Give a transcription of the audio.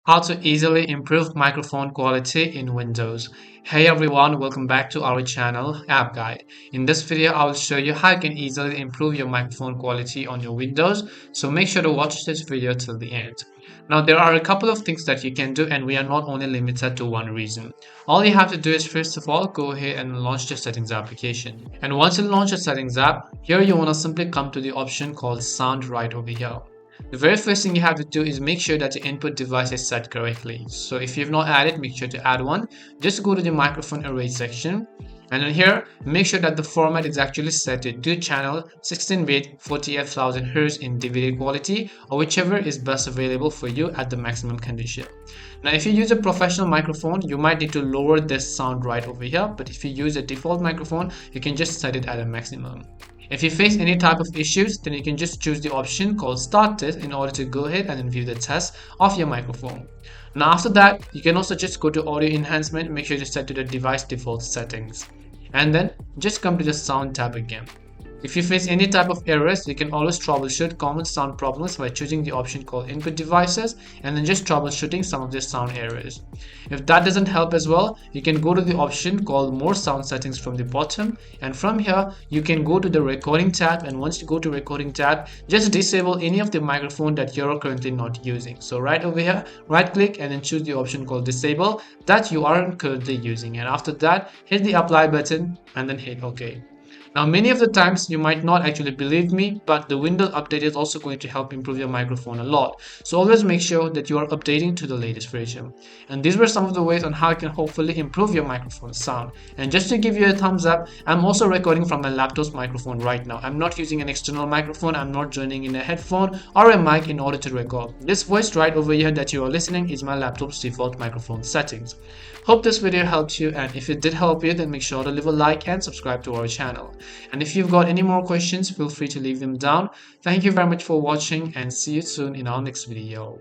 How to easily improve microphone quality in Windows. Hey everyone, welcome back to our channel App Guide. In this video, I will show you how you can easily improve your microphone quality on your Windows. So make sure to watch this video till the end. Now there are a couple of things that you can do, and we are not only limited to one reason. All you have to do is first of all go ahead and launch the settings application. And once you launch the settings app, here you want to simply come to the option called sound right over here. The very first thing you have to do is make sure that your input device is set correctly. So if you've not added, make sure to add one. Just go to the microphone array section, and then here make sure that the format is actually set to 2 channel 16-bit 48,000 Hz in DVD quality, or whichever is best available for you at the maximum condition. Now if you use a professional microphone, you might need to lower this sound right over here, but if you use a default microphone, you can just set it at a maximum. If you face any type of issues, then you can just choose the option called Start Test in order to go ahead and then view the test of your microphone. Now after that, you can also just go to Audio Enhancement, make sure to set to the device default settings, and then just come to the Sound tab again. If you face any type of errors, you can always troubleshoot common sound problems by choosing the option called Input Devices and then just troubleshooting some of the sound errors. If that doesn't help as well, you can go to the option called More Sound Settings from the bottom, and from here you can go to the Recording tab, and once you go to Recording tab, just disable any of the microphone that you're currently not using. So right over here, right click and then choose the option called Disable that you aren't currently using, and after that hit the Apply button and then hit OK. Now many of the times you might not actually believe me, but the Windows update is also going to help improve your microphone a lot. So always make sure that you are updating to the latest version. And these were some of the ways on how you can hopefully improve your microphone sound. And just to give you a thumbs up, I'm also recording from my laptop's microphone right now. I'm not using an external microphone, I'm not joining in a headphone or a mic in order to record. This voice right over here that you are listening is my laptop's default microphone settings. Hope this video helped you, and if it did help you, then make sure to leave a like and subscribe to our channel. And if you've got any more questions, feel free to leave them down. Thank you very much for watching, and see you soon in our next video.